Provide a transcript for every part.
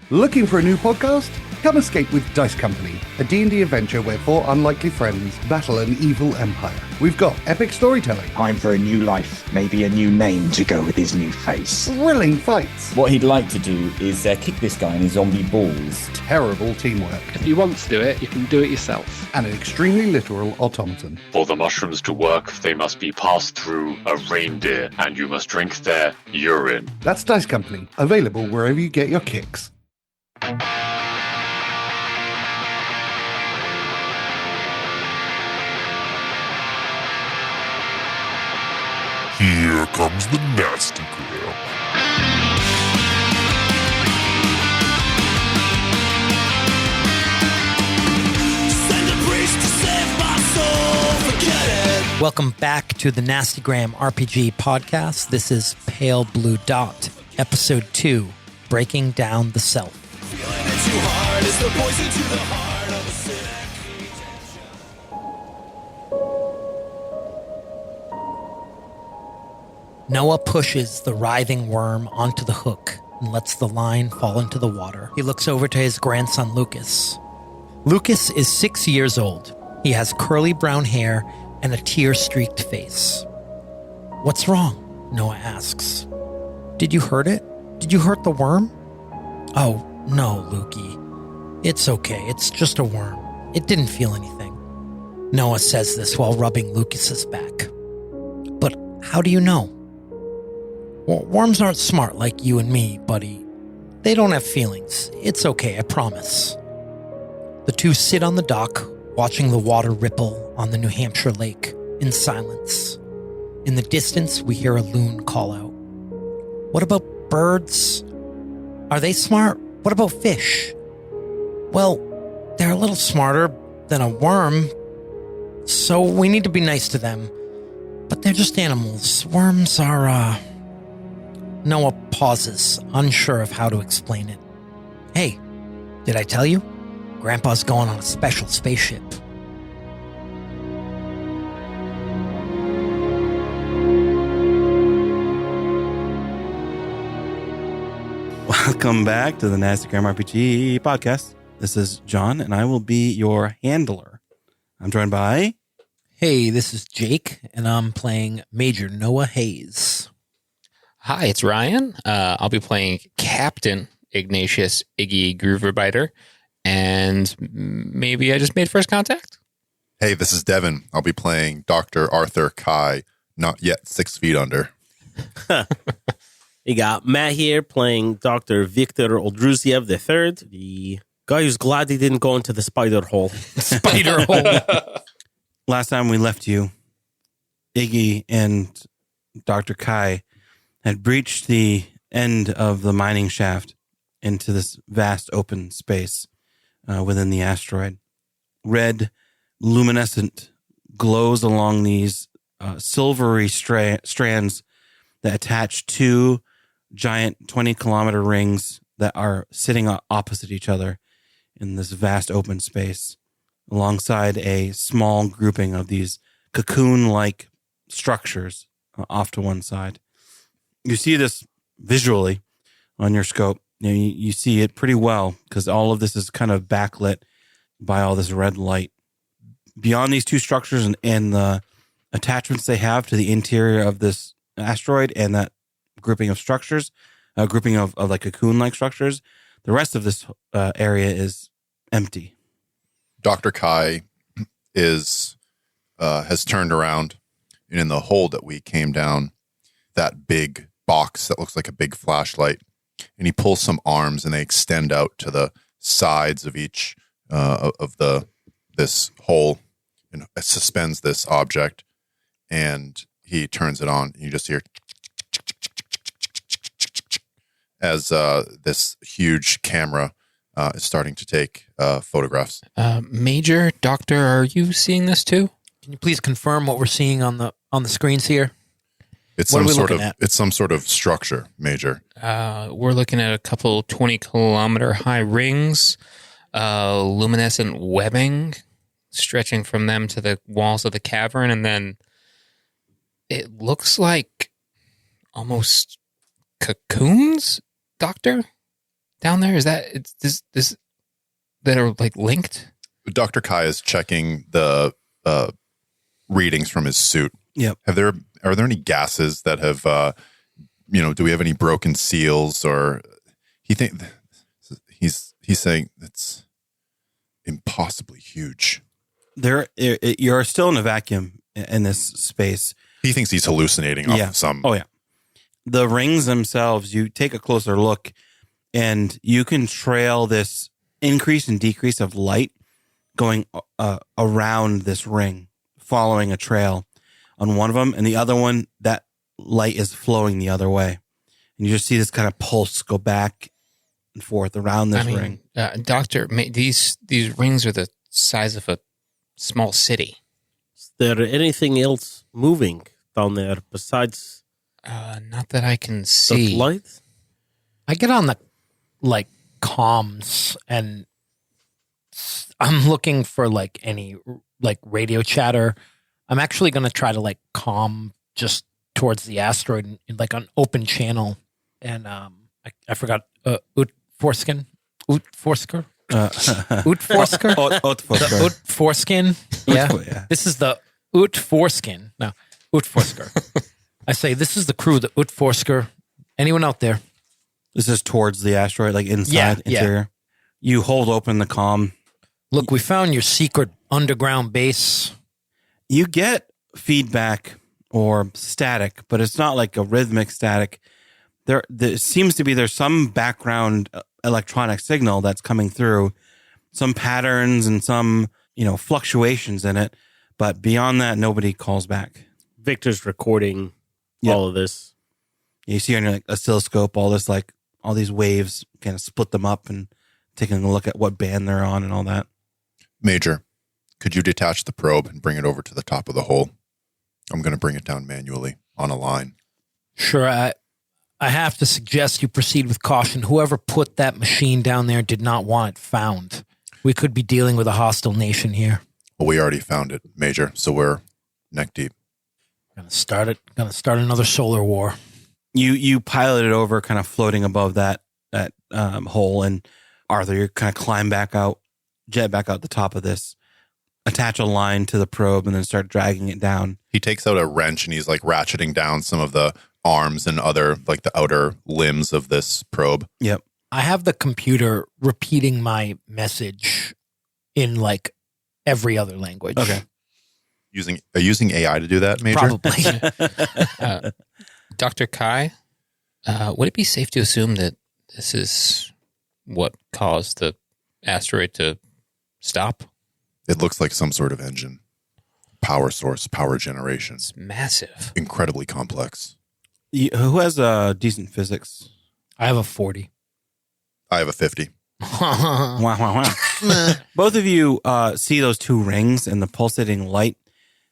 Looking for a new podcast? Come escape with Dice Company, a D&D adventure where 4 unlikely friends battle an evil empire. We've got epic storytelling, Time for a new life, maybe a new name to go with his new face. thrilling fights, What he'd like to do is kick this guy in his zombie balls. terrible teamwork, If you want to do it, you can do it yourself. and an extremely literal automaton. For the mushrooms to work, they must be passed through a reindeer, and you must drink their urine. That's Dice Company, available wherever you get your kicks. Here comes the nasty gram. Welcome back to the Nastygram RPG podcast. This is Pale Blue Dot, Episode 2, Breaking Down the Self. Noah pushes the writhing worm onto the hook and lets the line fall into the water. He looks over to his grandson, Lucas. Lucas is 6 years old. He has curly brown hair and a tear-streaked face. "What's wrong?" Noah asks. "Did you hurt it? Did you hurt the worm?" "Oh, no, Lukey. It's okay. It's just a worm. It didn't feel anything." Noah says this while rubbing Lucas's back. "But how do you know?" "Well, worms aren't smart like you and me, buddy. They don't have feelings. It's okay, I promise." The two sit on the dock, watching the water ripple on the New Hampshire lake in silence. In the distance, we hear a loon call out. "What about birds? Are they smart? What about fish?" "Well, they're a little smarter than a worm, so we need to be nice to them. But they're just animals. Worms are, Noah pauses, unsure of how to explain it. "Hey, did I tell you? Grandpa's going on a special spaceship." Welcome back to the Nastygram RPG podcast. This is John, and I will be your handler. I'm joined by... Hey, this is Jake, and I'm playing Major Noah Hayes. Hi, it's Ryan. I'll be playing Captain Ignatius Iggy Grooverbiter, and maybe I just made first contact. Hey, this is Devin. I'll be playing Dr. Arthur Kai, not yet 6 feet under. You got Matt here playing Dr. Victor Oldruziev III, the guy who's glad he didn't go into the spider hole. Spider hole. Last time we left you, Iggy and Dr. Kai had breached the end of the mining shaft into this vast open space within the asteroid. Red, luminescent glows along these silvery strands that attach two giant 20-kilometer rings that are sitting opposite each other in this vast open space, alongside a small grouping of these cocoon-like structures off to one side. You see this visually on your scope. You see it pretty well because all of this is kind of backlit by all this red light. Beyond these two structures and the attachments they have to the interior of this asteroid and that grouping of structures, a grouping of like cocoon-like structures, the rest of this area is empty. Dr. Kai has turned around, and in the hole that we came down, that big box that looks like a big flashlight, and he pulls some arms and they extend out to the sides of each of this hole and suspends this object, and he turns it on. You just hear as this huge camera is starting to take photographs. Major, Doctor, are you seeing this too? Can you please confirm what we're seeing on the screens here? It's What are some we sort looking of at? it's some sort of structure, Major. We're looking at a couple 20-kilometer high rings, luminescent webbing stretching from them to the walls of the cavern, and then it looks like almost cocoons, Doctor? down there? Is that it's this that are like linked? Dr. Kai is checking the readings from his suit. Yep. Are there any gases that have, do we have any broken seals, or he's saying it's impossibly huge. You're still in a vacuum in this space. He thinks he's hallucinating off of some. Oh, yeah. The rings themselves, you take a closer look and you can trail this increase and decrease of light going around this ring, following a trail on one of them. And the other one, that light is flowing the other way. And you just see this kind of pulse go back and forth around this ring. Doctor, these rings are the size of a small city. Is there anything else moving down there besides not that I can see. the light? I get on the comms and I'm looking for any radio chatter. I'm actually going to try to comm just towards the asteroid in an open channel. And I forgot Utsforsker. Utsforsker. Utsforsker. Utsforskin. Yeah. This is the Utsforskin. No, Utsforsker. I say this is the crew, the Utsforsker. Anyone out there? This is towards the asteroid, inside, interior. Yeah. You hold open the comm. Look, we found your secret underground base. You get feedback or static, but it's not like a rhythmic static. There seems to be there's some background electronic signal that's coming through, some patterns and some fluctuations in it, but beyond that, nobody calls back. Victor's recording all of this. You see on your oscilloscope all this all these waves, kind of split them up and taking a look at what band they're on and all that. Major, could you detach the probe and bring it over to the top of the hole? I'm going to bring it down manually on a line. Sure. I have to suggest you proceed with caution. Whoever put that machine down there did not want it found. We could be dealing with a hostile nation here. Well, we already found it, Major, so we're neck deep. Gonna start another solar war. You pilot it over, kind of floating above that hole, and Arthur, you kind of climb back out, jet back out the top of this, attach a line to the probe, and then start dragging it down. He takes out a wrench and he's ratcheting down some of the arms and other the outer limbs of this probe. Yep. I have the computer repeating my message in every other language. Okay. Using AI to do that, Major? Probably. Dr. Kai, would it be safe to assume that this is what caused the asteroid to stop? It looks like some sort of engine. Power source, power generation. It's massive. Incredibly complex. Who has decent physics? I have a 40. I have a 50. Wow. Both of you see those two rings and the pulsating light,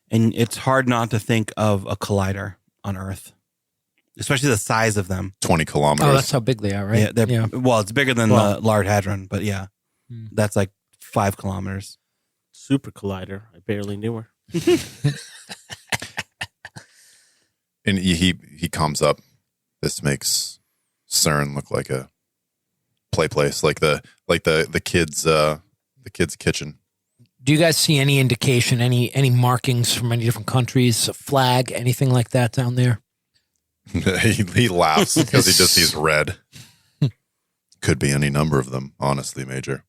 and it's hard not to think of a collider on Earth, especially the size of them. 20 kilometers. Oh, that's how big they are, right? Yeah. Well, it's bigger than the Large Hadron, but yeah, that's 5 kilometers. Super collider. I barely knew her. And he comes up. This makes CERN look like a play place, like the kids' kitchen. Do you guys see any indication, any markings from any different countries, a flag, anything like that down there? he laughs because he just sees red. Could be any number of them, honestly, Major.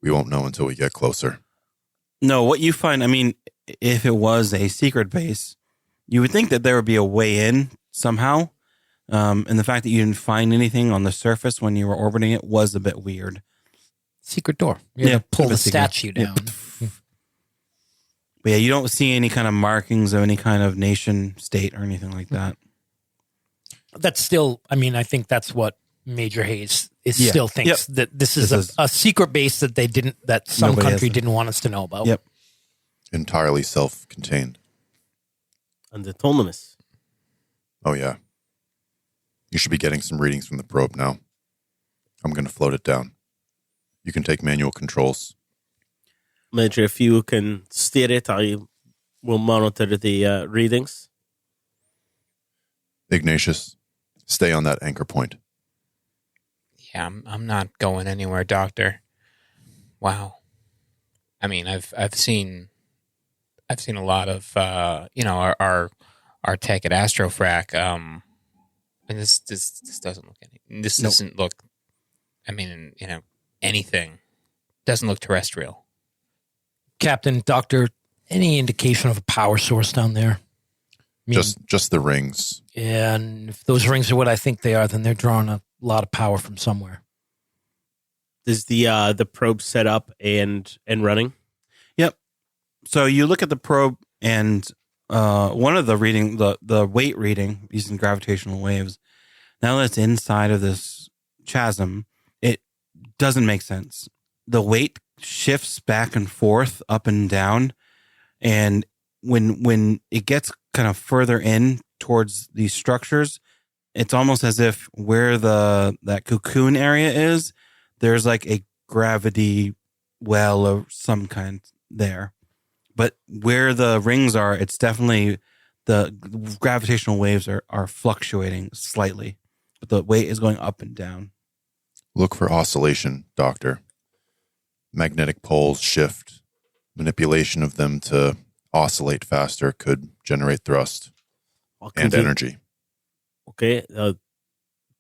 We won't know until we get closer. No, what you find, if it was a secret base, you would think that there would be a way in somehow. And the fact that you didn't find anything on the surface when you were orbiting it was a bit weird. Secret door. You have to pull the statue down. But yeah, you don't see any kind of markings of any kind of nation, state, or anything like that. That's still, I think that's what Major Hayes still thinks, that this is a secret base that some country didn't want us to know about. Yep. Entirely self-contained. And autonomous. Oh, yeah. You should be getting some readings from the probe now. I'm going to float it down. You can take manual controls. Major, if you can steer it, I will monitor the readings. Ignatius, stay on that anchor point. Yeah, I'm not going anywhere, Doctor. Wow. I mean, I've seen a lot of our tech at Astrofrac. And this doesn't look doesn't look. I mean, anything doesn't look terrestrial. Captain, Doctor, any indication of a power source down there? I mean, just the rings. Yeah, and if those rings are what I think they are, then they're drawing a lot of power from somewhere. Is the probe set up and running? Yep. So you look at the probe, and one of the reading, the weight reading using gravitational waves, now that it's inside of this chasm, it doesn't make sense. The weight shifts back and forth, up and down, and when it gets kind of further in towards these structures, it's almost as if where that cocoon area is, there's like a gravity well of some kind there. But where the rings are, it's definitely the gravitational waves are fluctuating slightly, but the weight is going up and down. Look for oscillation, Doctor. Magnetic poles shift. Manipulation of them to oscillate faster could generate thrust and energy. Okay.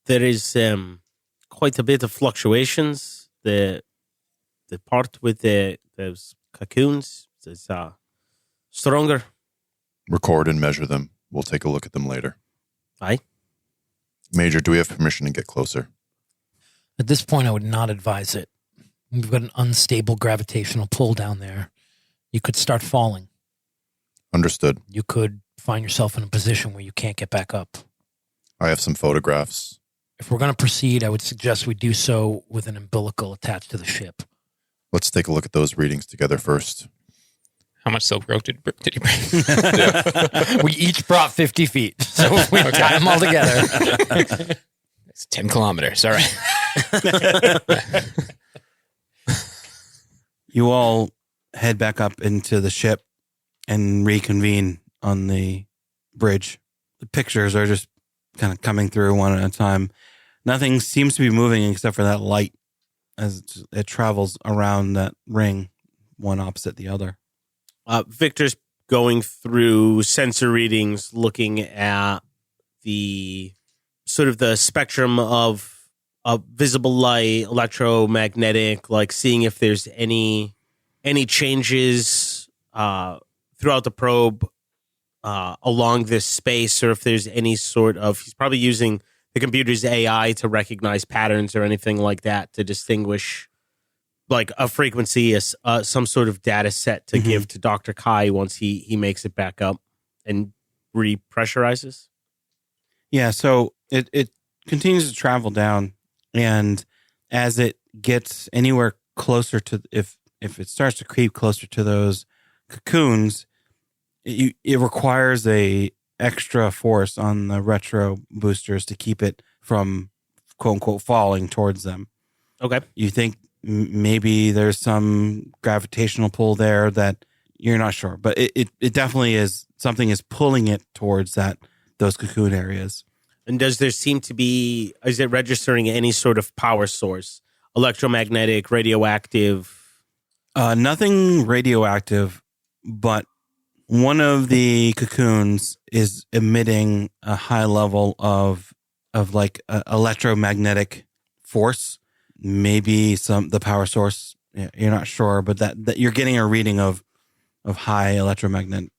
There is quite a bit of fluctuations. The part with those cocoons is stronger. Record and measure them. We'll take a look at them later. Aye. Major, do we have permission to get closer? At this point, I would not advise it. We've got an unstable gravitational pull down there. You could start falling. Understood. You could find yourself in a position where you can't get back up. I have some photographs. If we're going to proceed, I would suggest we do so with an umbilical attached to the ship. Let's take a look at those readings together first. How much silk rope did you bring? We each brought 50 feet, so we tie them all together. It's 10 kilometers. All right. You all head back up into the ship and reconvene on the bridge. The pictures are just kind of coming through one at a time. Nothing seems to be moving except for that light as it travels around that ring, one opposite the other. Victor's going through sensor readings, looking at the sort of the spectrum of visible light, electromagnetic, like seeing if there's any changes throughout the probe along this space, or if there's any sort of, he's probably using the computer's AI to recognize patterns or anything like that to distinguish like a frequency, some sort of data set to give to Dr. Kai once he makes it back up and repressurizes. Yeah, so it continues to travel down, and as it gets anywhere closer to, if it starts to creep closer to those cocoons, it requires a extra force on the retro boosters to keep it from quote unquote falling towards them. Okay. You think maybe there's some gravitational pull there that you're not sure, but it definitely is, something is pulling it towards those cocoon areas. And does there seem to be, is it registering any sort of power source? Electromagnetic, radioactive? Nothing radioactive, but one of the cocoons is emitting a high level of like electromagnetic force. Maybe the power source, you're not sure, but that you're getting a reading of high electromagnet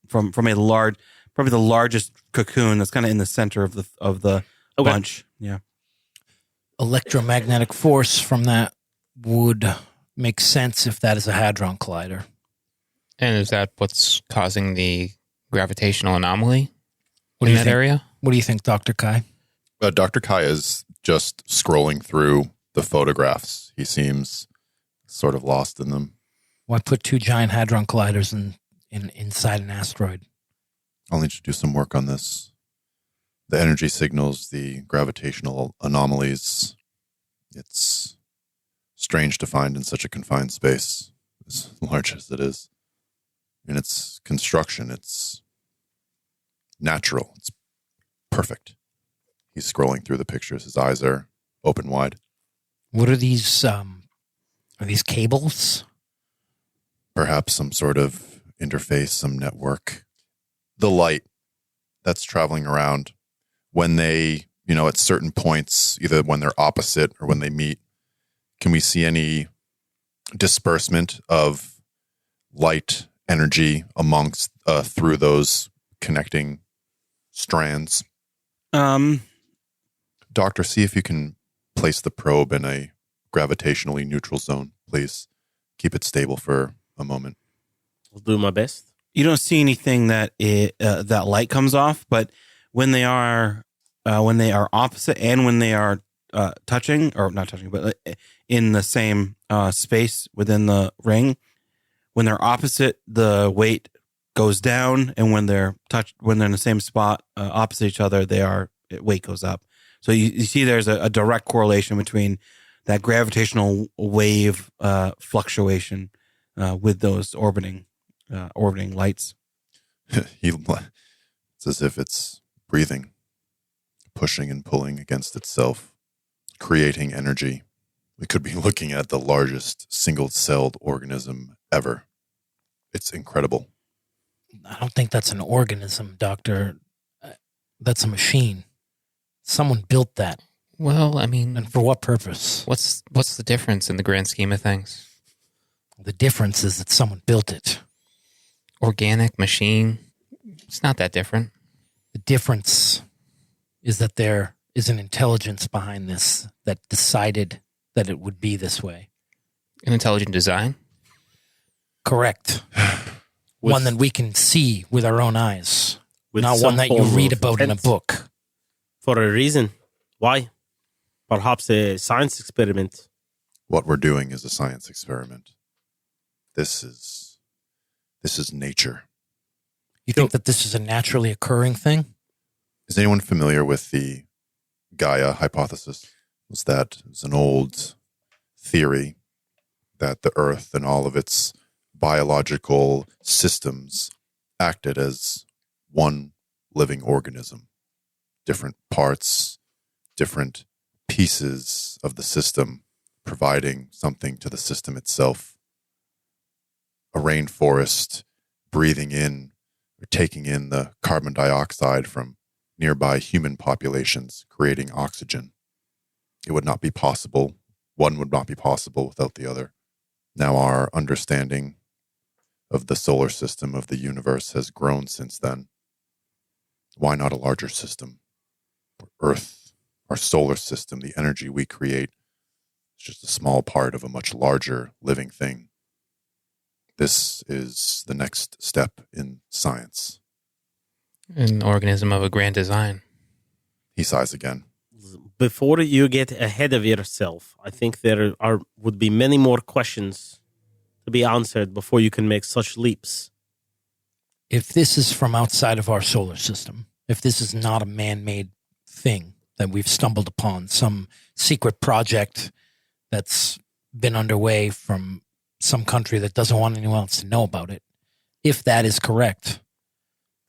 from a large, probably the largest cocoon that's kind of in the center of the bunch. Yeah. Electromagnetic force from that would make sense if that is a hadron collider. And is that what's causing the gravitational anomaly What do in you that think? area? What do you think, Dr. Kai? Dr. Kai is just scrolling through the photographs. He seems sort of lost in them. Why put two giant hadron colliders inside an asteroid? I'll need you to do some work on this. The energy signals, the gravitational anomalies. It's strange to find in such a confined space, as large as it is. In its construction, it's natural. It's perfect. He's scrolling through the pictures. His eyes are open wide. What are these? Are these cables? Perhaps some sort of interface, some network. The light that's traveling around when they, at certain points, either when they're opposite or when they meet, can we see any disbursement of light energy amongst through those connecting strands? Doctor, see if you can place the probe in a gravitationally neutral zone, please. Keep it stable for a moment. I'll do my best. You don't see anything that that light comes off, but when they are opposite and when they are touching, or not touching, but in the same space within the ring, when they're opposite, the weight goes down, and when they're in the same spot opposite each other, weight goes up. So you see there's a direct correlation between that gravitational wave fluctuation with those orbiting lights. It's as if it's breathing, pushing and pulling against itself, creating energy. We could be looking at the largest single-celled organism ever. It's incredible. I don't think that's an organism, Doctor. That's a machine. Someone built that. Well, I mean... And for what purpose? What's the difference in the grand scheme of things? The difference is that someone built it. Organic, machine, it's not that different. The difference is that there is an intelligence behind this that decided that it would be this way. An intelligent design? Correct. One that we can see with our own eyes. Not some one that you form read of about in a intent. book. For a reason. Why? Perhaps a science experiment. What we're doing is a science experiment. This is nature. You think that this is a naturally occurring thing? Is anyone familiar with the Gaia hypothesis? It's an old theory that the Earth and all of its biological systems acted as one living organism. Different parts, different pieces of the system providing something to the system itself. A rainforest breathing in or taking in the carbon dioxide from nearby human populations, creating oxygen. It would not be possible. One would not be possible without the other. Now our understanding of the solar system, of the universe, has grown since then. Why not a larger system? Earth, our solar system, the energy we create, is just a small part of a much larger living thing. This is the next step in science. An organism of a grand design. He sighs again. Before you get ahead of yourself, I think there would be many more questions to be answered before you can make such leaps. If this is from outside of our solar system, if this is not a man-made thing that we've stumbled upon, some secret project that's been underway from some country that doesn't want anyone else to know about it, if that is correct,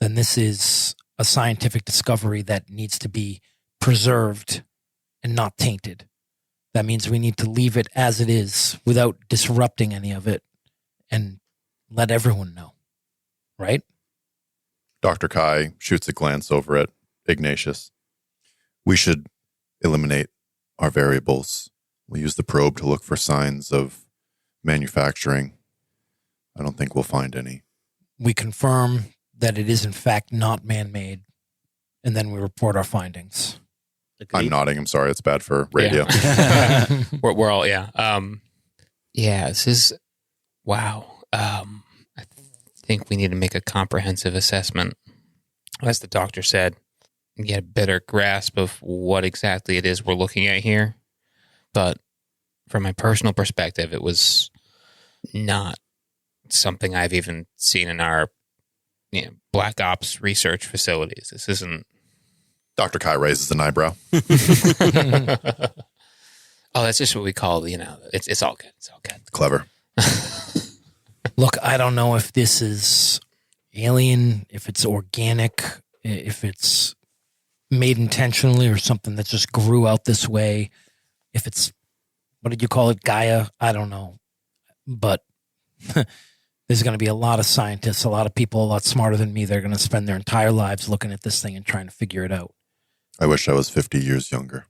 then this is a scientific discovery that needs to be preserved and not tainted. That means we need to leave it as it is without disrupting any of it and let everyone know. Right? Dr. Kai shoots a glance over at Ignatius. We should eliminate our variables. We'll use the probe to look for signs of manufacturing. I don't think we'll find any. We confirm that it is in fact not man-made, and then we report our findings. Agreed? I'm nodding. I'm sorry. It's bad for radio. Yeah. we're all, yeah. This is, wow. I think we need to make a comprehensive assessment, as the doctor said, and get a better grasp of what exactly it is we're looking at here. But from my personal perspective, it was not something I've even seen in our black ops research facilities. This isn't... Dr. Kai raises an eyebrow. Oh, that's just what we call, it's all good. It's all good. Clever. Look, I don't know if this is alien, if it's organic, if it's made intentionally or something that just grew out this way, if it's what did you call it? Gaia? I don't know. But there's going to be a lot of scientists, a lot of people a lot smarter than me. They're going to spend their entire lives looking at this thing and trying to figure it out. I wish I was 50 years younger.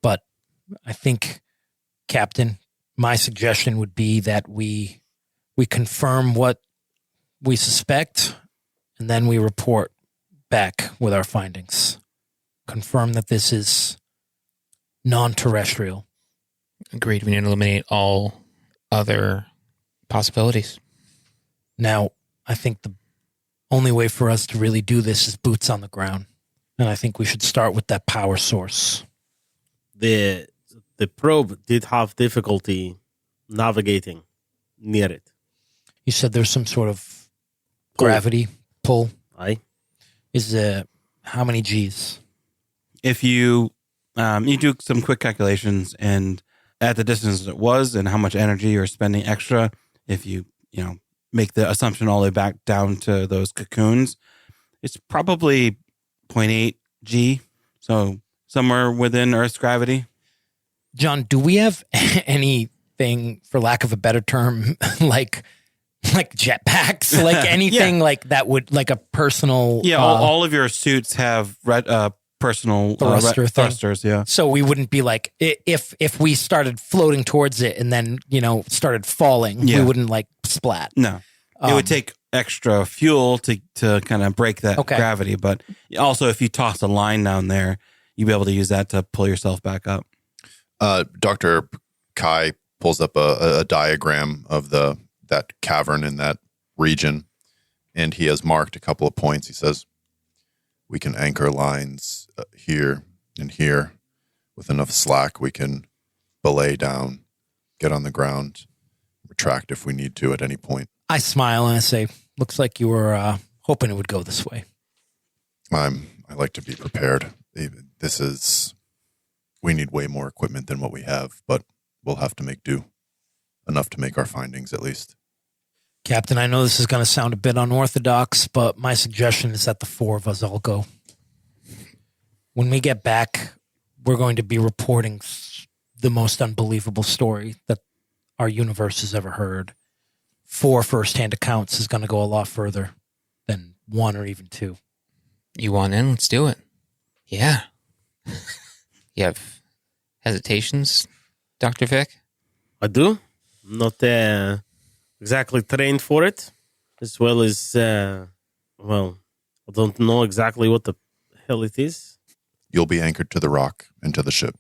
But I think, Captain, my suggestion would be that we confirm what we suspect, and then we report back with our findings. Confirm that this is non-terrestrial. Agreed. We need to eliminate all other possibilities. Now, I think the only way for us to really do this is boots on the ground. And I think we should start with that power source. The probe did have difficulty navigating near it. You said there's some sort of gravity pull. Aye. Is how many G's? If you you do some quick calculations, and at the distance it was and how much energy you're spending extra, if you make the assumption all the way back down to those cocoons, it's probably 0.8 G, so somewhere within Earth's gravity. John, do we have anything, for lack of a better term, like jetpacks, like anything like that would, like a personal? Yeah, all of your suits have personal thrusters. Yeah, so we wouldn't be like, if we started floating towards it and then started falling, we wouldn't like splat. No, it would take extra fuel to kind of break that gravity. But also, if you toss a line down there, you'd be able to use that to pull yourself back up. Dr. Kai pulls up a diagram of that cavern in that region, and he has marked a couple of points. He says, we can anchor lines here and here. With enough slack, we can belay down, get on the ground, retract if we need to at any point. I smile and I say, looks like you were hoping it would go this way. I like to be prepared. We need way more equipment than what we have, but we'll have to make do. Enough to make our findings, at least. Captain, I know this is going to sound a bit unorthodox, but my suggestion is that the four of us all go. When we get back, we're going to be reporting the most unbelievable story that our universe has ever heard. 4 first-hand accounts is going to go a lot further than 1 or even 2. You want in? Let's do it. Yeah. You have hesitations, Dr. Vic? I do. I'm not exactly trained for it, as well as, I don't know exactly what the hell it is. You'll be anchored to the rock and to the ship.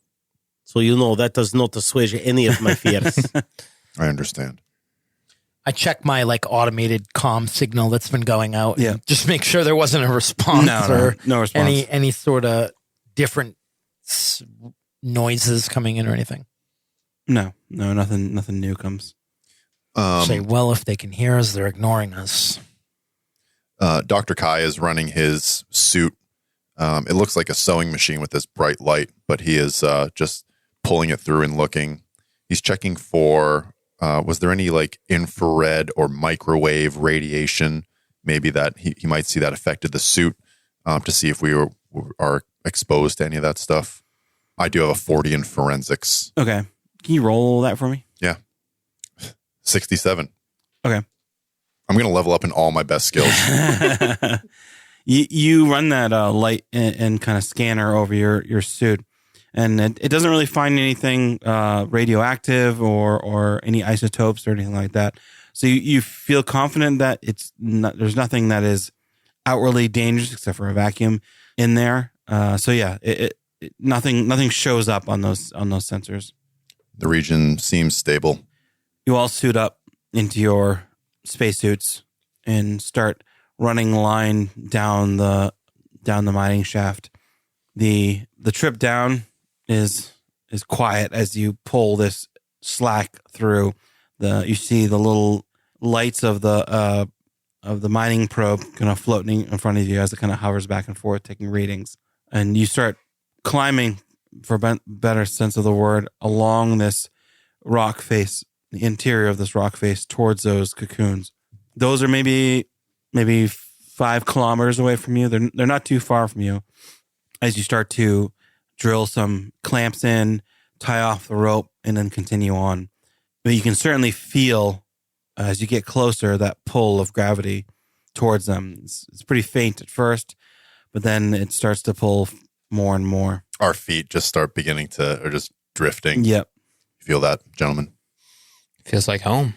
So that does not assuage any of my fears. I understand. I checked my automated comm signal that's been going out. Yeah. Just make sure there wasn't a response no response. Any sort of different noises coming in or anything. No, nothing new comes. Say, well, if they can hear us, they're ignoring us. Dr. Kai is running his suit. It looks like a sewing machine with this bright light, but he is just pulling it through and looking. He's checking for, was there any infrared or microwave radiation, maybe that he might see that affected the suit, to see if we are exposed to any of that stuff. I do have a 40 in forensics. Okay. Can you roll that for me? Yeah. 67. Okay. I'm going to level up in all my best skills. You run that light and kind of scanner over your suit, and it doesn't really find anything radioactive or any isotopes or anything like that. So you feel confident that there's nothing that is outwardly dangerous except for a vacuum in there. So yeah, nothing shows up on those sensors. The region seems stable. You all suit up into your spacesuits and start running line down the mining shaft. The trip down is quiet as you pull this slack through. You see the little lights of the mining probe kind of floating in front of you as it kind of hovers back and forth, taking readings. And you start climbing, for a better sense of the word, along this rock face, the interior of this rock face, towards those cocoons. Those are maybe 5 kilometers away from you. They're not too far from you. As you start to drill some clamps in tie off the rope and then continue on. But you can certainly feel, as you get closer, that pull of gravity towards them. It's pretty faint at first, but then it starts to pull more and more. Our feet just start beginning to, or just drifting. Yep. You feel that, gentlemen? Feels like home.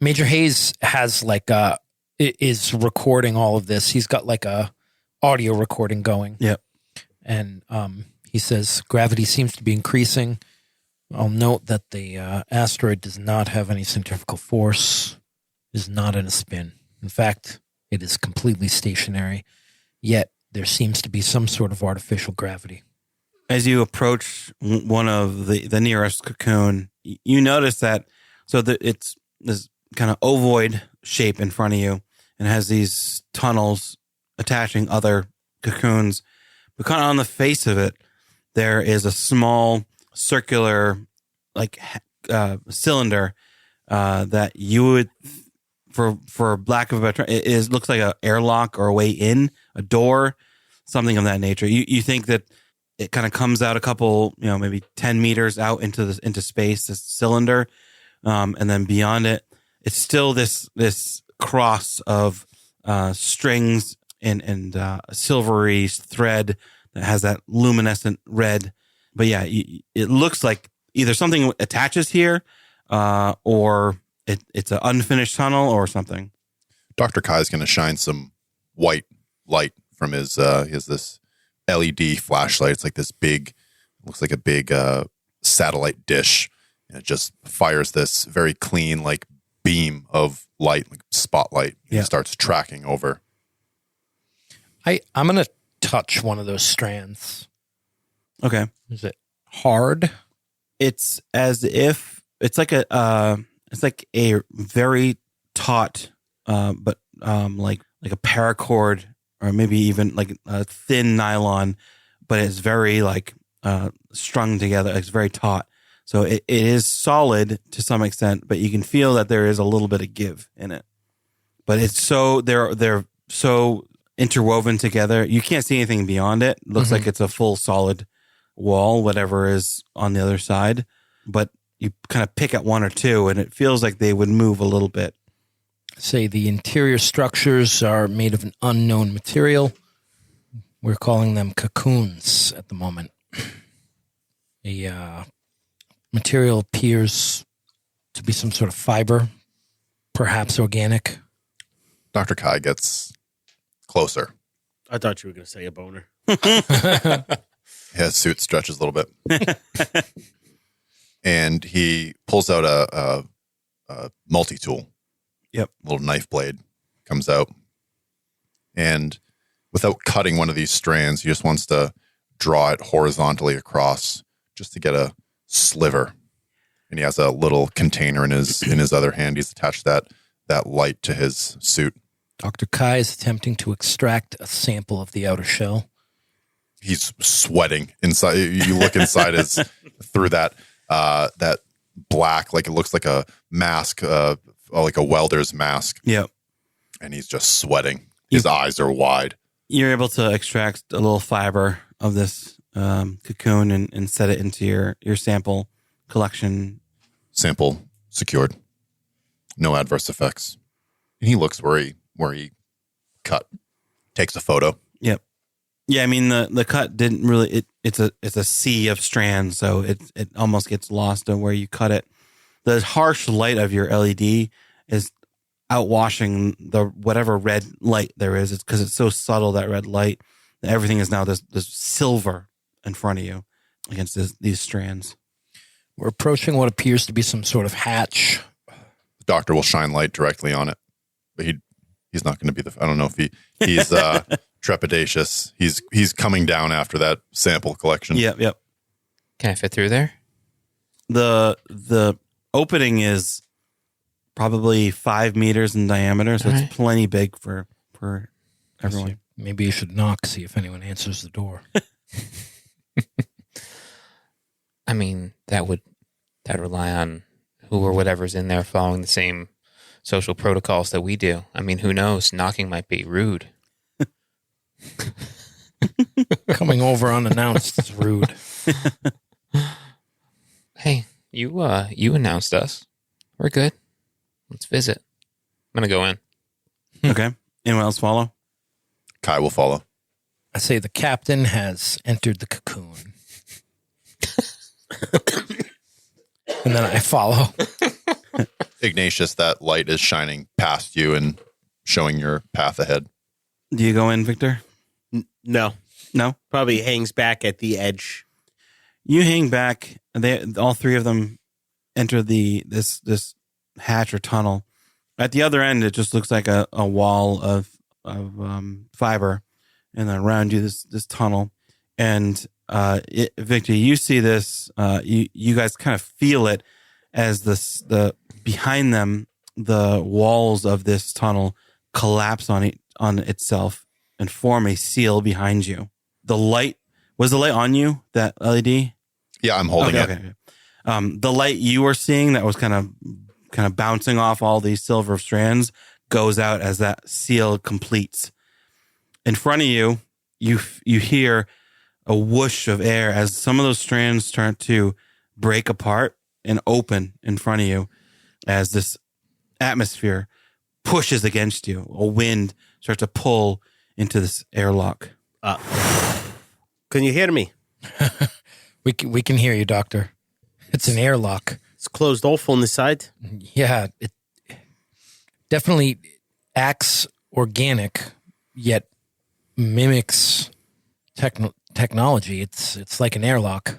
Major Hayes has is recording all of this. He's got like a audio recording going. Yep. And he says gravity seems to be increasing. I'll note that the asteroid does not have any centrifugal force, is not in a spin. In fact, it is completely stationary, yet there seems to be some sort of artificial gravity. As you approach one of the nearest cocoon, you notice that it's this kind of ovoid shape in front of you and has these tunnels attaching other cocoons. But kind of on the face of it, there is a small circular cylinder that you would, for lack of a better term, it looks like an airlock or a way in, a door, something of that nature. You think that it kind of comes out a couple, maybe 10 meters out into space, this cylinder. And then beyond it, it's still this cross of strings and silvery thread that has that luminescent red. But yeah, it looks like either something attaches here or it's an unfinished tunnel or something. Dr. Kai is going to shine some white light from his, he has this LED flashlight. It's like this big, looks like a big satellite dish. And it just fires this very clean, like beam of light, like spotlight. Yeah. It starts tracking over. I'm going to touch one of those strands. Okay. Is it hard? It's as if it's like a very taut, but like a paracord or maybe even like a thin nylon, but it's very strung together. It's very taut. So it is solid to some extent, but you can feel that there is a little bit of give in it. But it's they're so interwoven together. You can't see anything beyond it. It looks like it's a full solid wall, whatever is on the other side. But you kind of pick at one or two, and it feels like they would move a little bit. Say the interior structures are made of an unknown material. We're calling them cocoons at the moment. The material appears to be some sort of fiber, perhaps organic. Dr. Kai gets closer. I thought you were going to say a boner. His suit stretches a little bit. And he pulls out a multi-tool. Yep. A little knife blade comes out. And without cutting one of these strands, he just wants to draw it horizontally across just to get a sliver. And he has a little container in his other hand. He's attached that light to his suit. Dr. Kai is attempting to extract a sample of the outer shell. He's sweating inside. You look inside through that black, like it looks like a mask, like a welder's mask. Yep. And he's just sweating. His eyes are wide. You're able to extract a little fiber of this cocoon and set it into your sample collection. Sample secured. No adverse effects. And he looks where he cut. Takes a photo. Yep. Yeah, I mean the cut didn't really. It's a sea of strands, so it almost gets lost on where you cut it. The harsh light of your LED is outwashing the whatever red light there is. It's because it's so subtle, that red light. Everything is now this silver in front of you against these strands. We're approaching what appears to be some sort of hatch. The doctor will shine light directly on it, but he's not going to be I don't know if he's trepidatious. He's coming down after that sample collection. Yep. Can I fit through there? The opening is probably 5 meters in diameter, so it's plenty big for everyone. Maybe you should knock, see if anyone answers the door. I mean, that would rely on who or whatever's in there following the same social protocols that we do. I mean, who knows? Knocking might be rude. Coming over unannounced is rude. Hey, you announced us. We're good. Let's visit. I'm going to go in. Okay. Anyone else follow? Kai will follow. I say the captain has entered the cocoon. And then I follow. Ignatius, that light is shining past you and showing your path ahead. Do you go in, Victor? No. No? Probably hangs back at the edge. You hang back. All three of them enter this hatch or tunnel. At the other end, it just looks like a wall of fiber, and then around you this tunnel. And Victor, you see this. You guys kind of feel it as the behind them, the walls of this tunnel collapse on itself and form a seal behind you. The light was the light on you, that LED? Yeah, I'm holding it. Okay. The light you were seeing that was kind of bouncing off all these silver strands goes out as that seal completes. In front of you, you hear a whoosh of air as some of those strands start to break apart and open in front of you as this atmosphere pushes against you. A wind starts to pull into this airlock. Can you hear me? We can hear you, Doctor. It's an airlock. It's closed off on the side. Yeah, it definitely acts organic, yet mimics technology. It's like an airlock.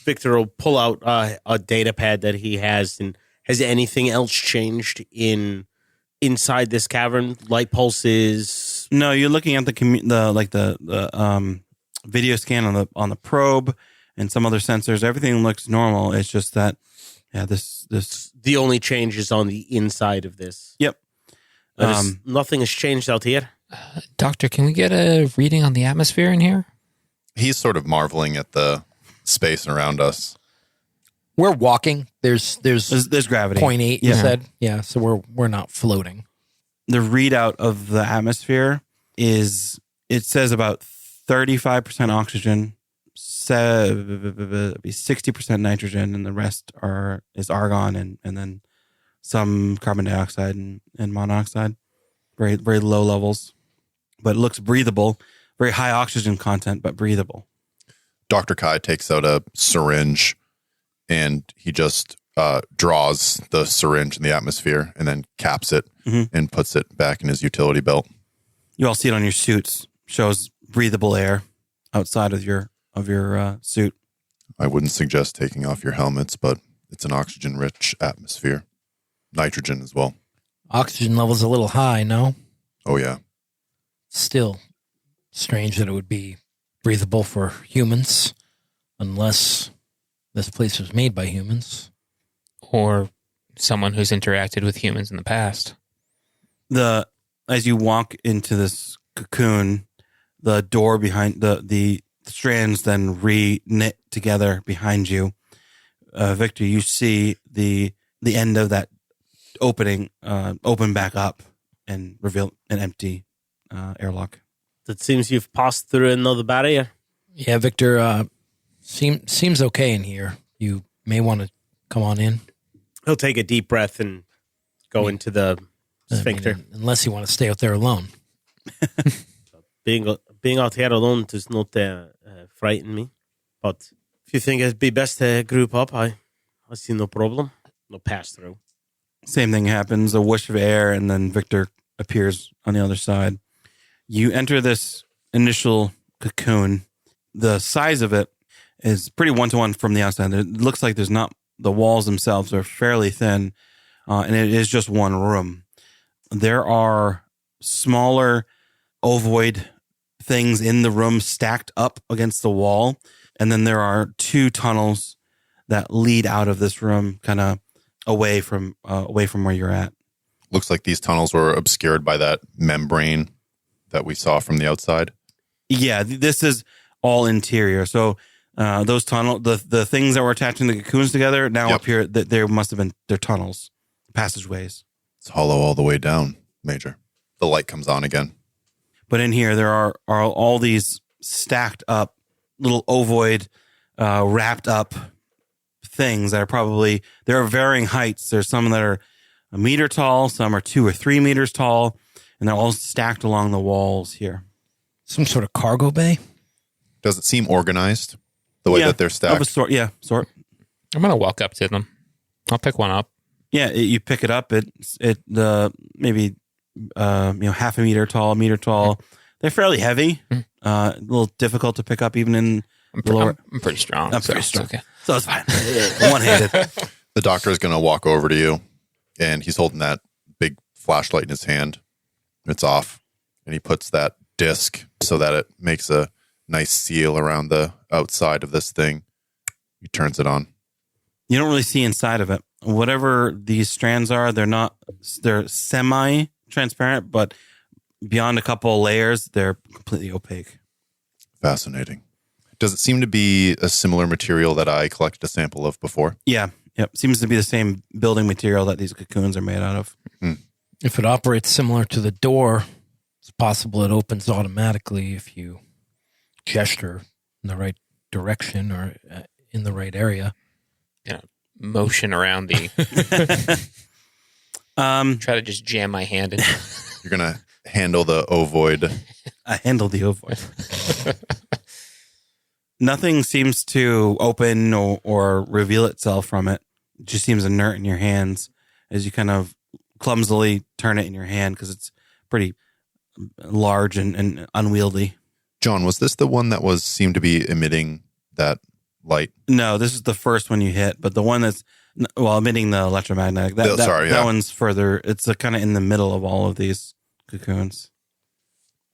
Victor will pull out a data pad that he has. And has anything else changed inside this cavern? Light pulses? No, you're looking at the video scan on the probe and some other sensors. Everything looks normal. It's just that, this the only change is on the inside of this. Yep. Nothing has changed out here. Doctor, can we get a reading on the atmosphere in here? He's sort of marveling at the space around us. We're walking. There's gravity. 0.8, you said? Yeah, so we're not floating. The readout of the atmosphere it says about 35% oxygen, 60% nitrogen, and the rest is argon and then some carbon dioxide and monoxide. Very, very low levels, but it looks breathable. Very high oxygen content, but breathable. Dr. Kai takes out a syringe and he just draws the syringe in the atmosphere and then caps it and puts it back in his utility belt. You all see it on your suits. Shows breathable air outside of your suit. I wouldn't suggest taking off your helmets, but it's an oxygen-rich atmosphere. Nitrogen as well. Oxygen level's a little high, no? Oh, yeah. Still strange that it would be breathable for humans, unless this place was made by humans. Or someone who's interacted with humans in the past. As you walk into this cocoon, the door behind the strands then re-knit together behind you. Victor, you see the end of that opening open back up and reveal an empty airlock. It seems you've passed through another barrier. Yeah, Victor, seems okay in here. You may want to come on in. He'll take a deep breath and go into the sphincter. Unless you want to stay out there alone. Being out here alone does not frighten me. But if you think it'd be best to group up, I see no problem. No pass through. Same thing happens, a whoosh of air, and then Victor appears on the other side. You enter this initial cocoon. The size of it is pretty one-to-one from the outside. It looks like there's not, the walls themselves are fairly thin, and it is just one room. There are smaller ovoid things in the room stacked up against the wall, and then there are two tunnels that lead out of this room, kind of away from where you're at. Looks like these tunnels were obscured by that membrane that we saw from the outside. Yeah, this is all interior. So those the things that were attaching the cocoons together now appear that there must have been their tunnels, passageways. It's hollow all the way down, Major. The light comes on again. But in here, there are all these stacked up little ovoid, wrapped up things that are probably, there are varying heights. There's some that are a meter tall, some are 2 or 3 meters tall, and they're all stacked along the walls here. Some sort of cargo bay? Does it seem organized the way that they're stacked? Of a sort, yeah, sort. I'm going to walk up to them. I'll pick one up. Yeah, you pick it up. Maybe half a meter tall, a meter tall. They're fairly heavy. A little difficult to pick up even in lower. I'm pretty strong. I'm pretty strong. Okay. So it's fine. One-handed. The doctor is going to walk over to you, and he's holding that big flashlight in his hand. It's off, and he puts that disc so that it makes a nice seal around the outside of this thing. He turns it on. You don't really see inside of it. Whatever these strands are, they're semi-transparent, but beyond a couple of layers, they're completely opaque. Fascinating. Does it seem to be a similar material that I collected a sample of before? Yeah. Yep. Seems to be the same building material that these cocoons are made out of. If it operates similar to the door, it's possible it opens automatically if you gesture in the right direction or in the right area. Motion around the... Try to just jam my hand in. You're going to handle the ovoid. I handle the ovoid. Nothing seems to open or reveal itself from it. It just seems inert in your hands as you kind of clumsily turn it in your hand because it's pretty large and unwieldy. John, was this the one that seemed to be emitting that light? No, this is the first one you hit, but the one that's emitting the electromagnetic. That one's further. It's kind of in the middle of all of these cocoons.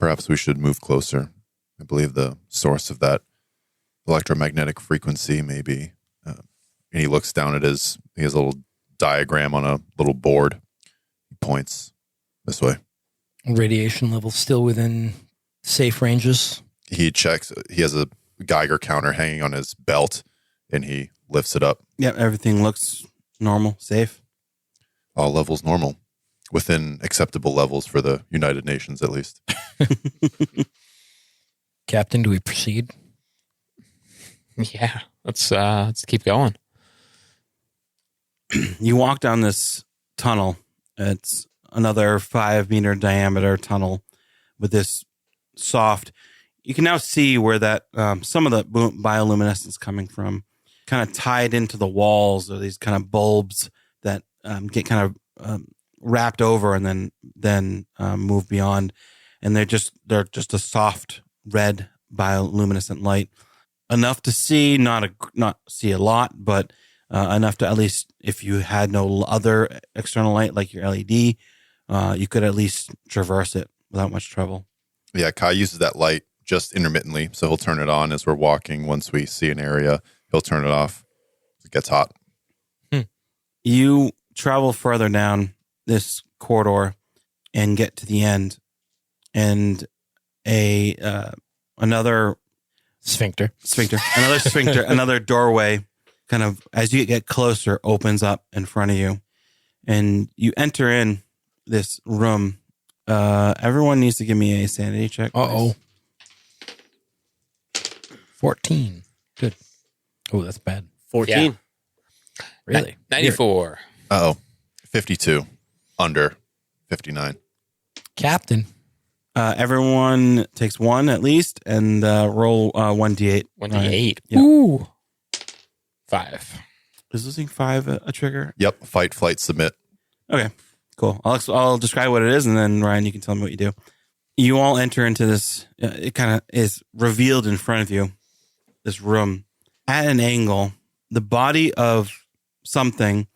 Perhaps we should move closer. I believe the source of that electromagnetic frequency maybe. And he looks down at he has a little diagram on a little board. He points this way. Radiation level still within safe ranges. He checks. He has a Geiger counter hanging on his belt, and he lifts it up. Yeah, everything looks normal, safe. All levels normal. Within acceptable levels for the United Nations, at least. Captain, do we proceed? Yeah, let's keep going. You walk down this tunnel. It's another 5-meter diameter tunnel with this soft. You can now see where that some of the bioluminescence coming from, kind of tied into the walls, or these kind of bulbs that get kind of wrapped over and then move beyond, and they're just a soft red bioluminescent light. Enough to see, not see a lot, but enough to at least, if you had no other external light like your LED, you could at least traverse it without much trouble. Yeah, Kai uses that light just intermittently, so he'll turn it on as we're walking. Once we see an area, he'll turn it off. It gets hot. You travel further down this corridor and get to the end, and another sphincter, another doorway, kind of as you get closer, opens up in front of you, and you enter in this room. Everyone needs to give me a sanity check. Uh-oh. 14. Good. Oh, that's bad. 14. Yeah. Really? 94. Uh-oh. 52. Under 59. Captain. Everyone takes 1 at least, and roll 1d8. 1d8. Yep. Ooh. 5. Is losing 5 a trigger? Yep. Fight, flight, submit. Okay, cool. I'll describe what it is, and then Ryan, you can tell me what you do. You all enter into this. It kind of is revealed in front of you. This room at an angle. The body of something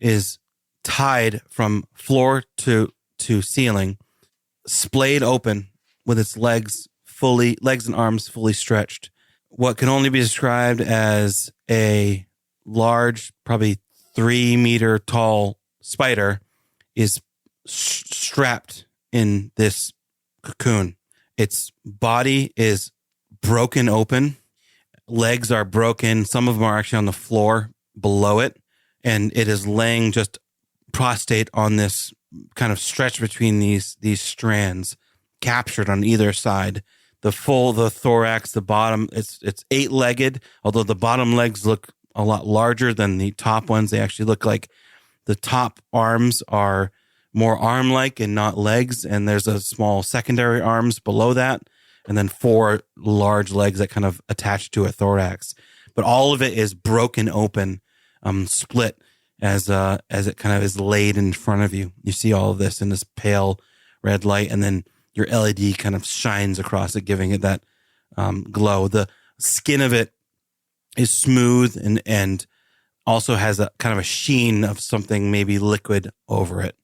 is tied from floor to ceiling, splayed open with its legs and arms fully stretched. What can only be described as a large, probably 3-meter tall spider is strapped in this cocoon. Its body is broken open. Legs are broken. Some of them are actually on the floor below it. And it is laying just prostrate on this kind of stretch between these strands, captured on either side. The thorax, the bottom, it's 8-legged, although the bottom legs look a lot larger than the top ones. They actually look like the top arms are more arm-like and not legs, and there's a small secondary arms below that, and then 4 large legs that kind of attach to a thorax. But all of it is broken open, split as it kind of is laid in front of you. You see all of this in this pale red light, and then your LED kind of shines across it, giving it that glow. The skin of it is smooth and also has a kind of a sheen of something maybe liquid over it.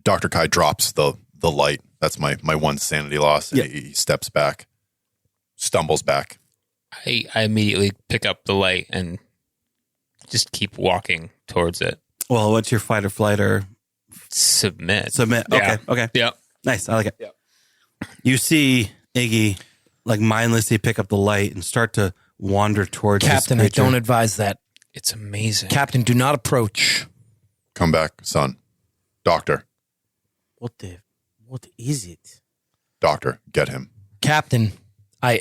Dr. Kai drops the light. That's my one sanity loss. And Yeah. he steps back, stumbles back. I immediately pick up the light and just keep walking towards it. Well, what's your fight or flight or Submit. submit? Yeah. Okay. Yep. Nice. I like it. Yep. You see Iggy like mindlessly pick up the light and start to wander towards Captain, this I creature. don't advise that. It's amazing. Captain, do not approach. Come back, son. Doctor. What is it? Doctor, get him. Captain, I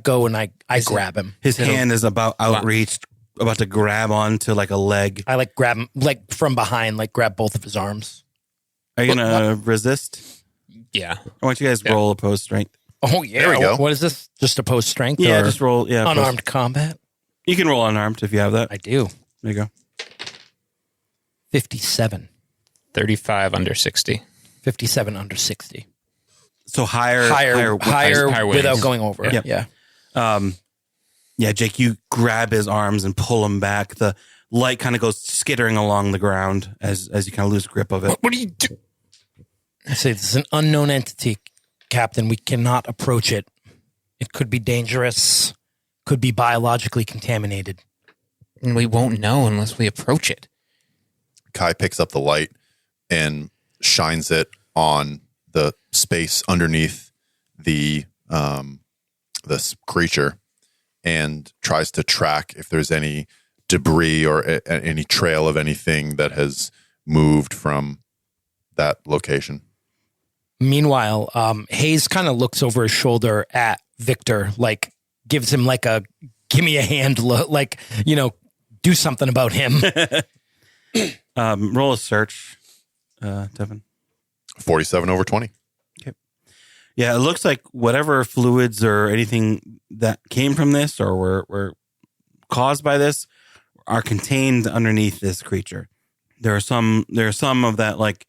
go and I grab him. His hand is about outreached, about to grab onto like a leg. I like grab him like from behind, like grab both of his arms. Are you gonna resist? Yeah. I want you guys to roll opposed strength. Oh yeah. There we go. What is this? Just opposed strength? Yeah, or just roll. Yeah, unarmed combat. You can roll unarmed if you have that. I do. There you go. 57. 35 under 60. 57 under 60. So higher Higher wins. without going over. Yep. Yeah. Yeah, Jake, you grab his arms and pull him back. The light kind of goes skittering along the ground as you kind of lose grip of it. What do you do? I say this is an unknown entity, Captain. We cannot approach it. It could be dangerous, could be biologically contaminated. And we won't know unless we approach it. Kai picks up the light and shines it on the space underneath this creature and tries to track if there's any debris or any trail of anything that has moved from that location. Meanwhile, Hayes kind of looks over his shoulder at Victor, like gives him like a give me a hand look, like, do something about him. Roll a search, Devin. 47 over 20. Yeah, it looks like whatever fluids or anything that came from this or were caused by this are contained underneath this creature. There are some of that, like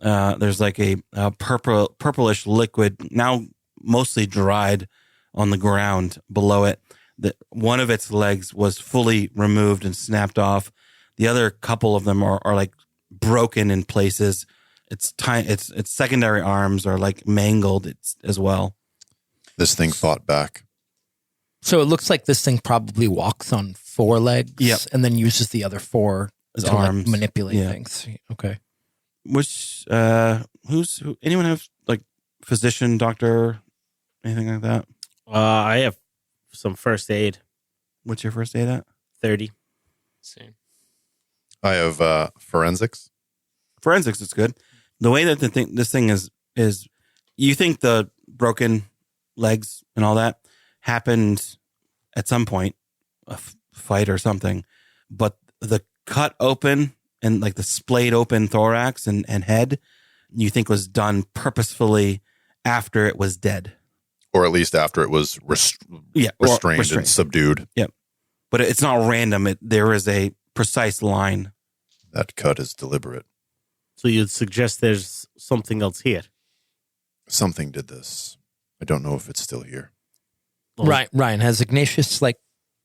there's like a purplish liquid, now mostly dried, on the ground below it. That one of its legs was fully removed and snapped off. The other couple of them are like broken in places. Its secondary arms are like mangled as well. This thing fought back. So it looks like this thing probably walks on 4 legs, Yep. and then uses the other 4 As to arms. like, manipulate Yeah. things. Okay. Which anyone have like physician, doctor, anything like that? I have some first aid. What's your first aid at? 30. Same. I have forensics. Forensics is good. The way that this thing is you think the broken legs and all that happened at some point, a fight or something, but the cut open and like the splayed open thorax and head, you think was done purposefully after it was dead. Or at least after it was restrained and subdued. Yep. But it's not random. There is a precise line. That cut is deliberate. So you'd suggest there's something else here? Something did this. I don't know if it's still here. Right, Ryan, has Ignatius like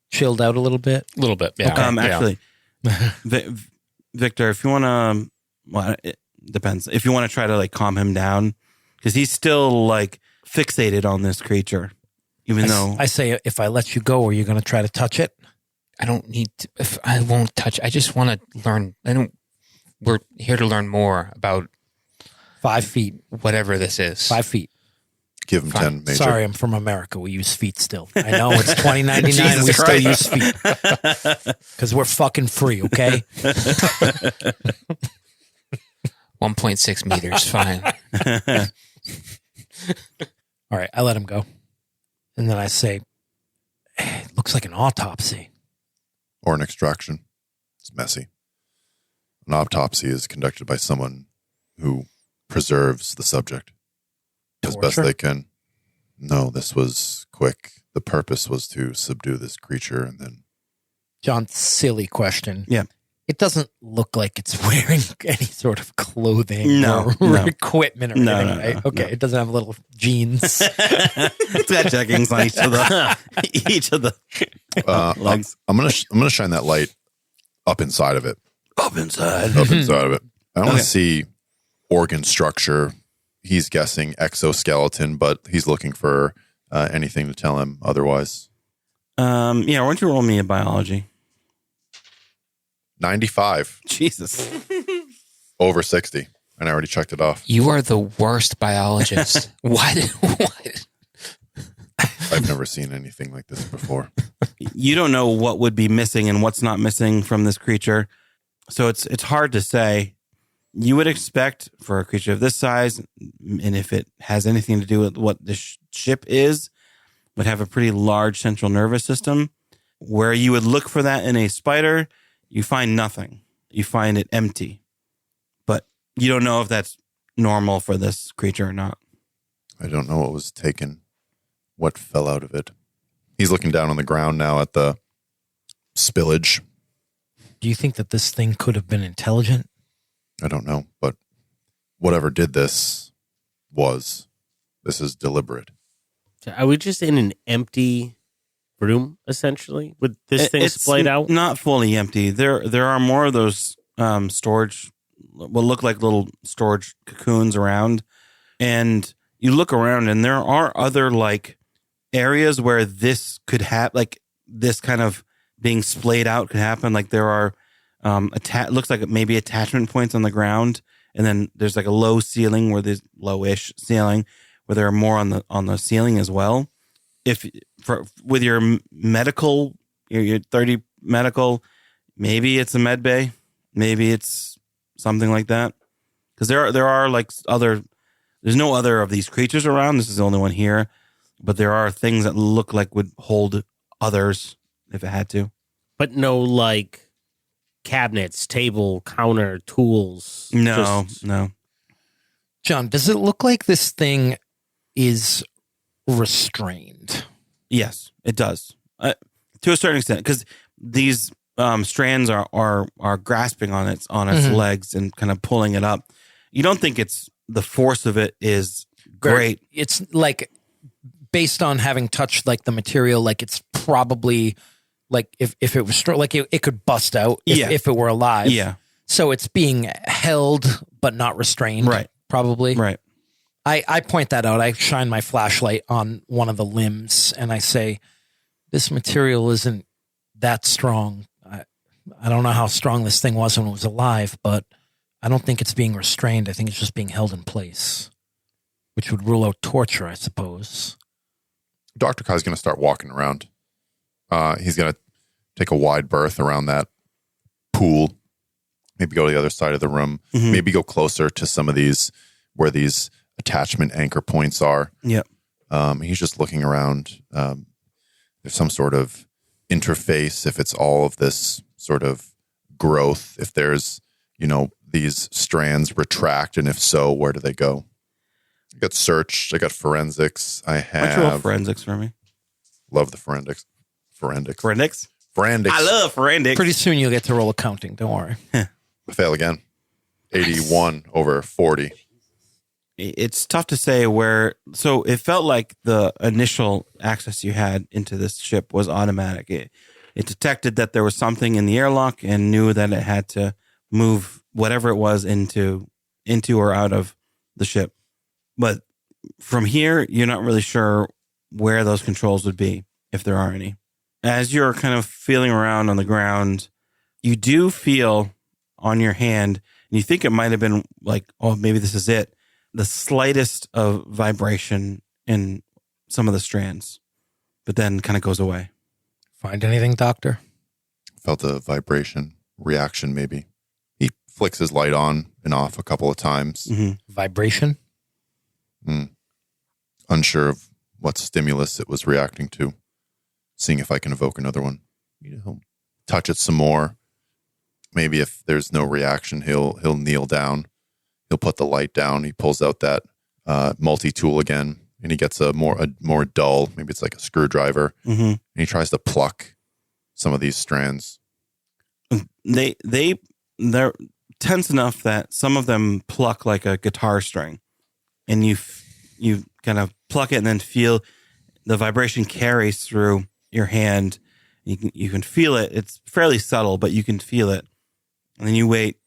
chilled out a little bit? A little bit. Yeah. Actually, Victor, if you want to, well, it depends. If you want to try to like calm him down, because he's still like fixated on this creature, even though I say, if I let you go, are you going to try to touch it? I don't need to. If I won't touch. I just want to learn. We're here to learn more about 5 feet. whatever this is. 5 feet. Give him 10, Major. Sorry, I'm from America. We use feet still. I know it's 2099. Jesus We still Christ. use feet because we're fucking free. Okay. 1.6 meters. Fine. All right. I let him go, and then I say, "It looks like an autopsy." or an extraction. It's messy. An autopsy is conducted by someone who preserves the subject as best they can. No, this was quick. The purpose was to subdue this creature and then... John, silly question. Yeah. It doesn't look like it's wearing any sort of clothing or equipment or anything, right? Okay, it doesn't have little jeans. It's got jeggings on each of the legs. I'm gonna shine that light up inside of it. Up inside of it. I want to see organ structure. He's guessing exoskeleton, but he's looking for anything to tell him otherwise. Why don't you roll me a biology? 95. Jesus. Over 60. And I already checked it off. You are the worst biologist. What? I've never seen anything like this before. You don't know what would be missing and what's not missing from this creature. So it's hard to say. You would expect for a creature of this size, and if it has anything to do with what the ship is, would have a pretty large central nervous system. Where you would look for that in a spider, you find nothing. You find it empty. But you don't know if that's normal for this creature or not. I don't know what was taken, what fell out of it. He's looking down on the ground now at the spillage. Do you think that this thing could have been intelligent? I don't know, but whatever did this is deliberate. Are we just in an empty room, essentially, with this thing splayed out? Not fully empty. There are more of those storage, what look like little storage cocoons around. And you look around and there are other like areas where this could happen, like this kind of being splayed out could happen. Like there are looks like maybe attachment points on the ground. And then there's like a low ceiling where there's lowish ceiling where there are more on the ceiling as well. With your medical, your 30 medical, maybe it's a med bay, maybe it's something like that. Because there are like there's no other of these creatures around. This is the only one here, but there are things that look like would hold others if it had to. But no like cabinets, table, counter, tools. No. John, does it look like this thing is restrained? Yes, it does. To a certain extent, because these strands are grasping on its legs and kind of pulling it up. You don't think it's the force of it is great. It's like based on having touched like the material, like it's probably like if it was like it could bust out if it were alive. Yeah. So it's being held but not restrained. Right. Probably. Right. I point that out. I shine my flashlight on one of the limbs and I say, this material isn't that strong. I don't know how strong this thing was when it was alive, but I don't think it's being restrained. I think it's just being held in place, which would rule out torture, I suppose. Dr. Kai's going to start walking around. He's going to take a wide berth around that pool, maybe go to the other side of the room, maybe go closer to some of these where these attachment anchor points are. Yep. He's just looking around. There's some sort of interface, if it's all of this sort of growth, if there's, these strands retract, and if so, where do they go? I got search, I got forensics, I have... Why don't you roll forensics for me? Love the forensics. Forensics. I love forensics. Pretty soon you'll get to roll accounting, don't worry. I fail again. 81 over 40. It's tough to say where. So it felt like the initial access you had into this ship was automatic. It detected that there was something in the airlock and knew that it had to move whatever it was into or out of the ship. But from here, you're not really sure where those controls would be, if there are any. As you're kind of feeling around on the ground, you do feel on your hand, and you think it might have been like, oh, maybe this is it. The slightest of vibration in some of the strands, but then kind of goes away. Find anything, Doctor? Felt a vibration reaction, maybe. He flicks his light on and off a couple of times. Mm-hmm. Vibration? Unsure of what stimulus it was reacting to. Seeing if I can evoke another one. Need help. touch it some more. Maybe if there's no reaction, he'll kneel down. He'll put the light down. He pulls out that multi-tool again, and he gets a more dull, maybe it's like a screwdriver, and he tries to pluck some of these strands. They're tense enough that some of them pluck like a guitar string, and you kind of pluck it and then feel the vibration carries through your hand. You can feel it. It's fairly subtle, but you can feel it. And then you wait,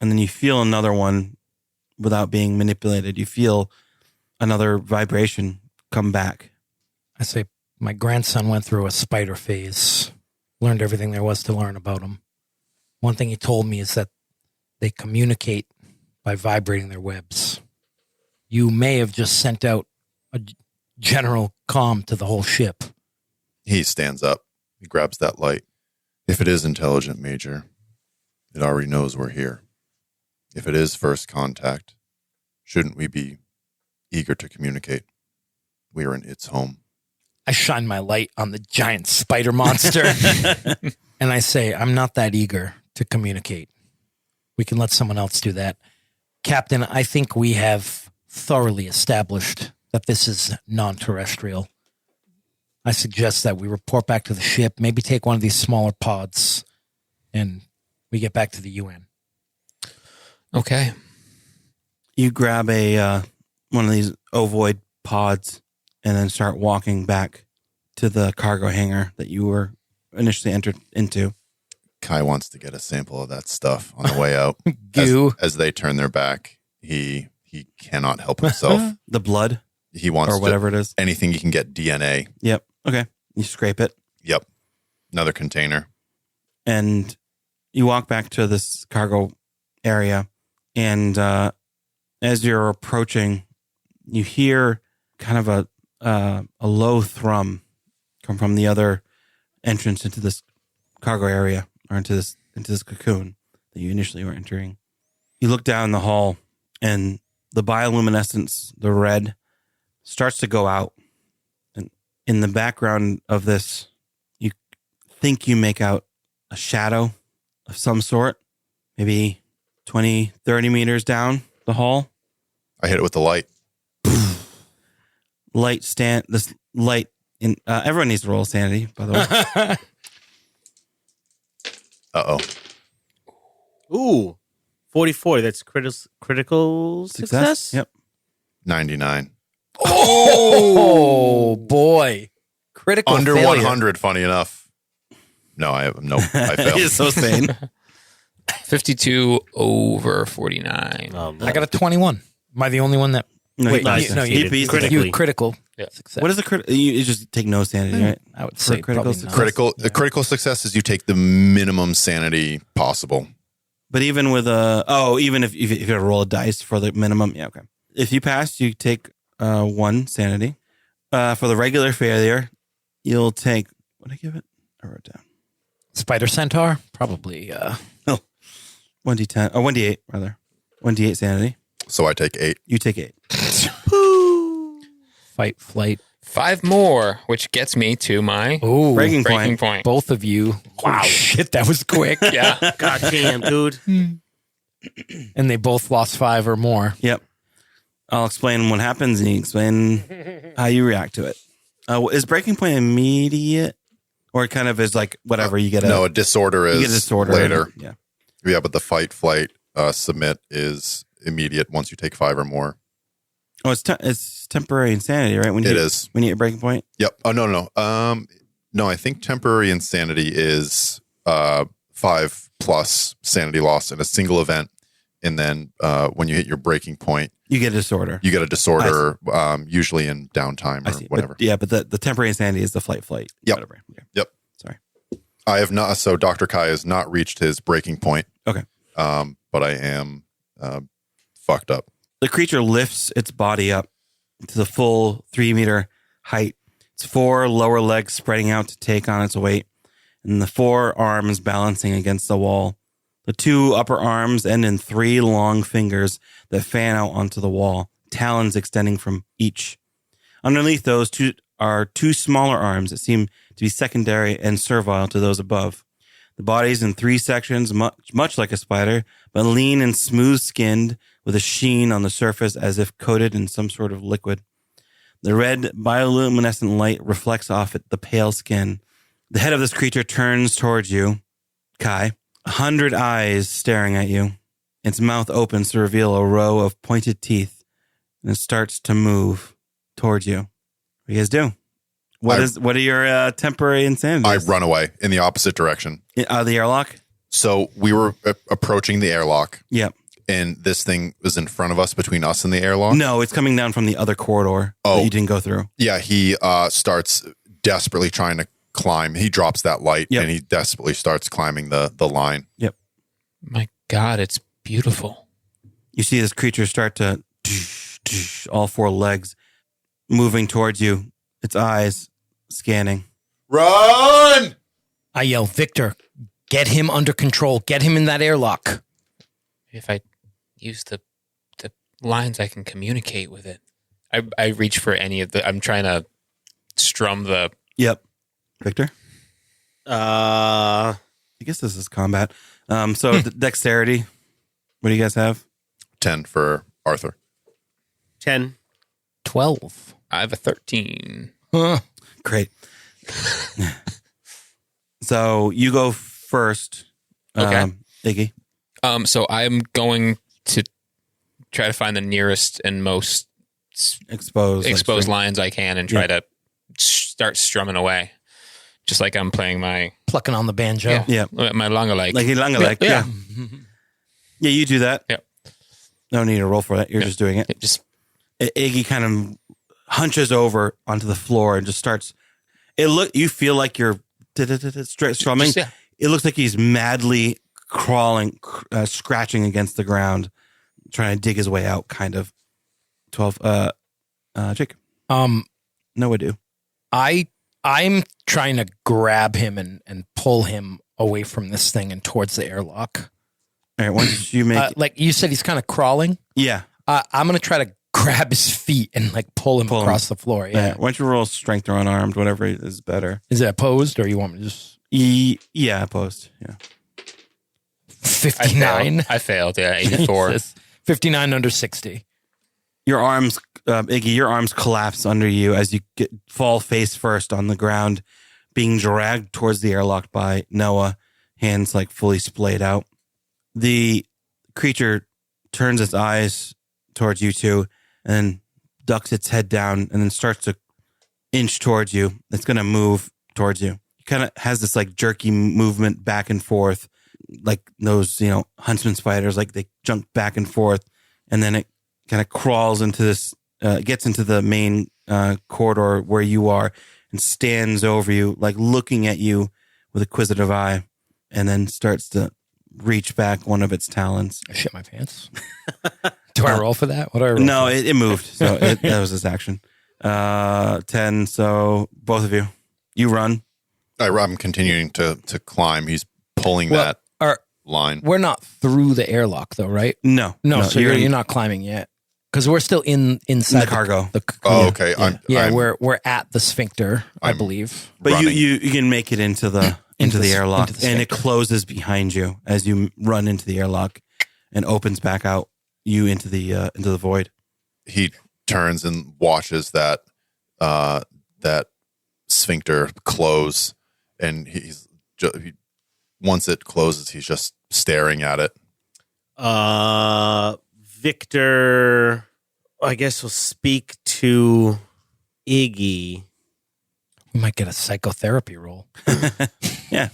and then you feel another one without being manipulated. You feel another vibration come back. I say my grandson went through a spider phase, learned everything there was to learn about them. One thing he told me is that they communicate by vibrating their webs. You may have just sent out a general comm to the whole ship. He stands up. He grabs that light. If it is intelligent, Major, it already knows we're here. If it is first contact, shouldn't we be eager to communicate? We are in its home. I shine my light on the giant spider monster and I say, I'm not that eager to communicate. We can let someone else do that. Captain, I think we have thoroughly established that this is non-terrestrial. I suggest that we report back to the ship, maybe take one of these smaller pods, and we get back to the UN. Okay. You grab one of these ovoid pods and then start walking back to the cargo hangar that you were initially entered into. Kai wants to get a sample of that stuff on the way out. Goo. As they turn their back, he cannot help himself. The blood? He wants or whatever it is. Anything you can get DNA. Yep. Okay. You scrape it. Yep. Another container. And you walk back to this cargo area. And as you're approaching, you hear kind of a low thrum come from the other entrance into this cargo area, or into this cocoon that you initially were entering. You look down the hall, and the bioluminescence, the red, starts to go out. And in the background of this, you think you make out a shadow of some sort, maybe 20, 30 meters down the hall. I hit it with the light. This light in everyone needs to roll sanity, by the way. Uh-oh. Ooh. 44. That's critical success? Yep. 99. Oh boy. Critical Under failure. 100, funny enough. No, I failed. He's so sane. 52 over 49. I got a 21. Am I the only one that... No, Wait, nice. you Critically. critical Yeah. success. What is a critical? You just take no sanity, right? I would For say critical probably not. success? Critical success is you take the minimum sanity possible. But even with even if you roll a dice for the minimum, yeah, okay. If you pass, you take 1 sanity. For the regular failure, you'll take, what did I give it? I wrote it down. Spider Centaur? Probably. 1d10, or 1d8 rather. 1d8 sanity. So I take 8. You take 8. Fight, flight. 5 more, which gets me to my Oh, Breaking breaking point. point. both of you. Wow. Shit, that was quick. Yeah. God damn, dude. And they both lost 5 or more. Yep. I'll explain what happens and you explain how you react to it. Is breaking point immediate? Or it kind of is like whatever you get? No, a disorder is you get a disorder later. Yeah. Yeah, but the fight, flight, submit is immediate once you take 5 or more. Oh, it's temporary insanity, right? When It is. When you hit breaking point? Yep. Oh, no. No, I think temporary insanity is 5 plus sanity loss in a single event. And then when you hit your breaking point, You get a disorder. you get a disorder, usually in downtime I or see. whatever. But the temporary insanity is the flight. Yep. Whatever. Okay. Yep. Sorry. I have not. So Dr. Kai has not reached his breaking point. Okay. But I am fucked up. The creature lifts its body up to the full 3-meter height. Its 4 lower legs spreading out to take on its weight, and the 4 arms balancing against the wall. The 2 upper arms end in 3 long fingers that fan out onto the wall, talons extending from each. Underneath those are 2 smaller arms that seem to be secondary and servile to those above. The body's in 3 sections, much like a spider, but lean and smooth-skinned with a sheen on the surface as if coated in some sort of liquid. The red bioluminescent light reflects off the pale skin. The head of this creature turns towards you, Kai, 100 eyes staring at you. Its mouth opens to reveal a row of pointed teeth, and it starts to move towards you. What do you guys do? What are your temporary insanities? I run away in the opposite direction. Out of the airlock? So we were approaching the airlock. Yep. And this thing was in front of us, between us and the airlock? No, it's coming down from the other corridor that you didn't go through. Yeah, he starts desperately trying to climb. He drops that light, and he desperately starts climbing the line. Yep. My God, it's beautiful. You see this creature start to, all 4 legs, moving towards you, its eyes scanning. Run! I yell, Victor, get him under control. Get him in that airlock. If I use the lines, I can communicate with it. I reach for any of the... I'm trying to strum the... Yep. Victor? Uh, I guess this is combat. So dexterity. What do you guys have? 10 for Arthur. 10. 12. I have a 13. Great. So you go first. Okay. Iggy. So I'm going to try to find the nearest and most exposed lines I can and try to start strumming away. Just like I'm playing my... Plucking on the banjo. Yeah. My langalike. Like a langalike, yeah. Yeah, you do that. Yeah. No need to roll for that. You're just doing it. Iggy kind of hunches over onto the floor and just starts... You feel like you're strumming. It looks like he's madly crawling, scratching against the ground, trying to dig his way out, kind of. 12. Jake. No, I do. I'm trying to grab him and pull him away from this thing and towards the airlock. All right, once you make... like you said, he's kind of crawling. Yeah. I'm going to try to grab his feet and like pull him across the floor. Yeah. Why don't you roll strength or unarmed, whatever is better. Is it opposed or you want me to just... Yeah, opposed. Yeah. 59. I failed. Yeah, 84. 59 under 60. Your arms, Iggy, your arms collapse under you as you fall face first on the ground, being dragged towards the airlock by Noah, hands like fully splayed out. The creature turns its eyes towards you two and then ducks its head down and then starts to inch towards you. It's going to move towards you. It kind of has this like jerky movement back and forth, like those, huntsman spiders, like they jump back and forth, and then it kind of crawls into this, gets into the main corridor where you are and stands over you, like looking at you with a quizzitive eye, and then starts to reach back one of its talons. I shit my pants. Do I roll for that? What do I roll No, for? it moved. So that was its action. 10. So both of you, you run. I'm continuing to climb. He's pulling that line. We're not through the airlock though, right? No. So you're not climbing yet. Because we're still inside the cargo. Okay. Yeah. We're at the sphincter, I believe. But you can make it into the airlock, and it closes behind you as you run into the airlock, and opens back out you into the void. He turns and watches that sphincter close, and once it closes, he's just staring at it. Victor, I guess, will speak to Iggy. We might get a psychotherapy roll. Yeah.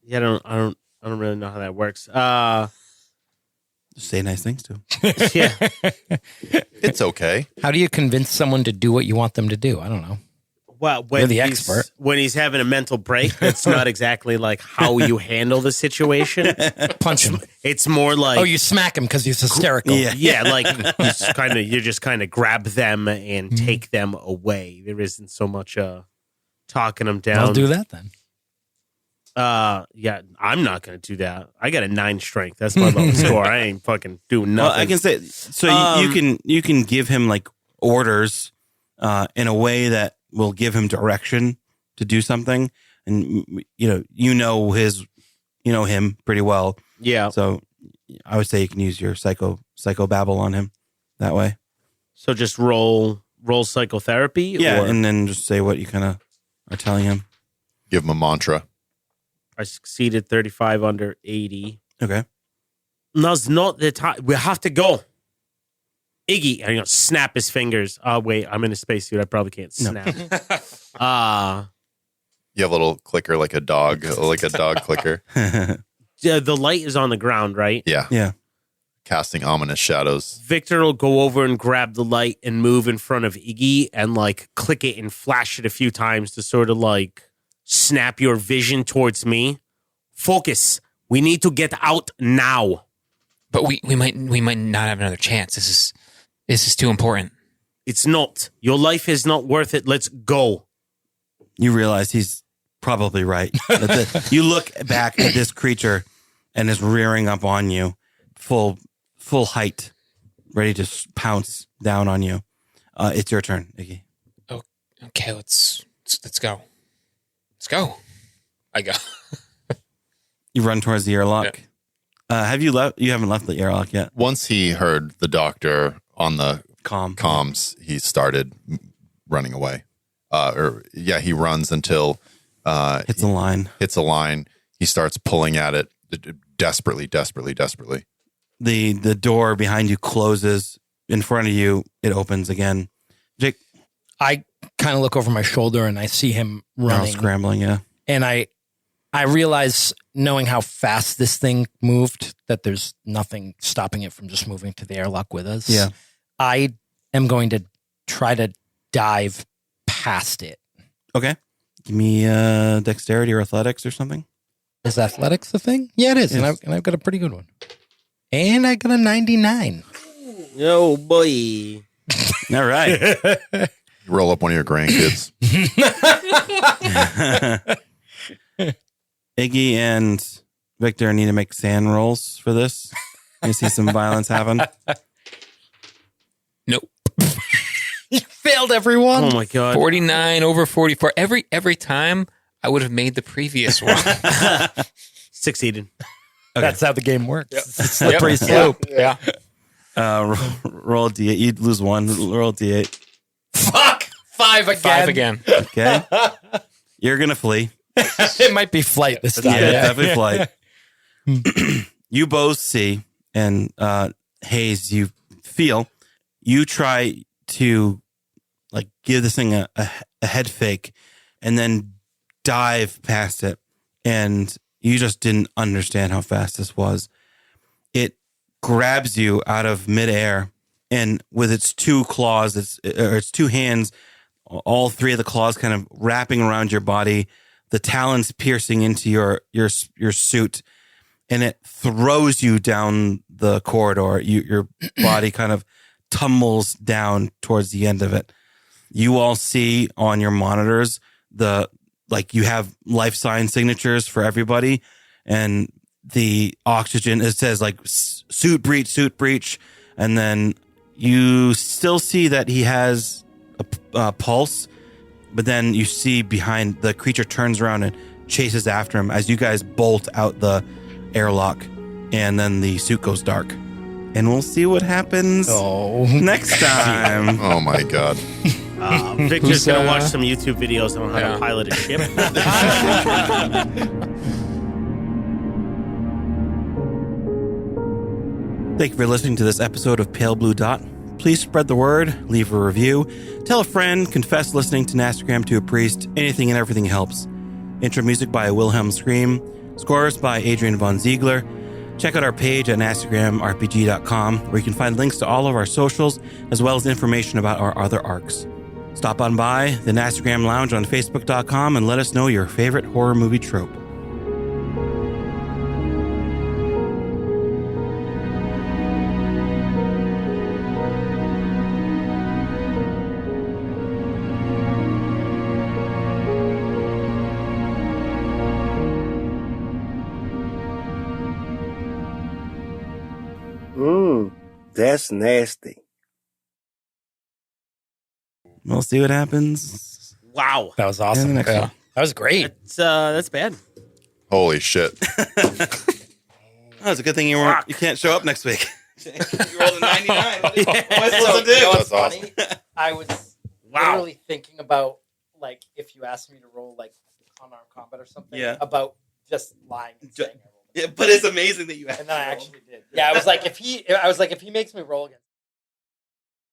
Yeah, I don't really know how that works. Just say nice things to him. Yeah. It's okay. How do you convince someone to do what you want them to do? I don't know. Well, You're the expert. When he's having a mental break, that's not exactly like how you handle the situation. Punch him. It's more like, you smack him because he's hysterical. Yeah, like you just kind of grab them and take them away. There isn't so much talking them down. I'll do that then. Yeah, I'm not going to do that. I got a 9 strength. That's my lowest score. I ain't fucking doing nothing. Well, I can say so. You can give him like orders in a way that will give him direction to do something. and you know him pretty well. Yeah. So I would say you can use your psycho babble on him that way. So just roll psychotherapy? Yeah, and then just say what you kind of are telling him. Give him a mantra. I succeeded 35 under 80. Okay. Now's not the time. We have to go. Iggy, I'm going to snap his fingers. Oh, wait, I'm in a spacesuit. I probably can't snap. You have a little clicker like a dog clicker. The light is on the ground, right? Yeah. Yeah. Casting ominous shadows. Victor will go over and grab the light and move in front of Iggy and like click it and flash it a few times to sort of like snap your vision towards me. Focus. We need to get out now. But we might not have another chance. This is too important. It's not. Your life is not worth it. Let's go. You realize he's probably right. You look back at this creature and is rearing up on you, full height, ready to pounce down on you. It's your turn, Iggy. Oh, okay. Let's go. Let's go. I go. You run towards the airlock. Yeah. Have you left? You haven't left the airlock yet. Once he heard the doctor on the comms, he started running away. He runs until hits a line. He starts pulling at it desperately. The door behind you closes. In front of you, it opens again. Jake, I kind of look over my shoulder and I see him running, scrambling. Yeah, and I realize, knowing how fast this thing moved, that there's nothing stopping it from just moving to the airlock with us. Yeah, I am going to try to dive past it. Okay, give me dexterity or athletics or something. Is athletics the thing? Yeah, it is, Yes. and I've got a pretty good one. And I got a 99. Oh boy! All right. Roll up one of your grandkids. Iggy and Victor need to make sand rolls for this. You see some violence happen. Nope. You failed everyone. Oh my god! 49 over 44. Every time I would have made the previous one. Succeeded. Okay. That's how the game works. It's a slippery slope. Yeah. Roll a d8. You'd lose one. Roll a d8. Fuck! 5 again. 5 again. Okay. You're going to flee. It might be flight this time. Yeah, definitely flight. You both see, and Hayes, you feel, you try to like give this thing a head fake and then dive past it, and you just didn't understand how fast this was. It grabs you out of midair, and with its two claws, its two hands, all three of the claws kind of wrapping around your body, the talons piercing into your suit, and it throws you down the corridor. Your body kind of tumbles down towards the end of it. You all see on your monitors you have life sign signatures for everybody, and the oxygen, it says like suit breach, and then you still see that he has a pulse, but then you see behind, the creature turns around and chases after him as you guys bolt out the airlock, and then the suit goes dark. And we'll see what happens next time. Oh my god. Victor's going to watch some YouTube videos on how to pilot a ship. Thank you for listening to this episode of Pale Blue Dot. Please spread the word, leave a review, tell a friend, confess listening to Nastagram to a priest. Anything and everything helps. Intro music by Wilhelm Scream. Scores by Adrian Von Ziegler. Check out our page at NastaGramRPG.com, where you can find links to all of our socials, as well as information about our other arcs. Stop on by the Nastagram Lounge on Facebook.com and let us know your favorite horror movie trope. That's nasty. We'll see what happens. Wow. That was awesome. Yeah. That was great. That's bad. Holy shit. Oh, it's a good thing you can't show up next week. You rolled a 99. What am I supposed to do? That's awesome. I was literally thinking about, like, if you asked me to roll, like, unarmed combat or something, about just lying and saying I rolled. Yeah, but it's amazing that you and then I actually did. Yeah, I was like, if he makes me roll again.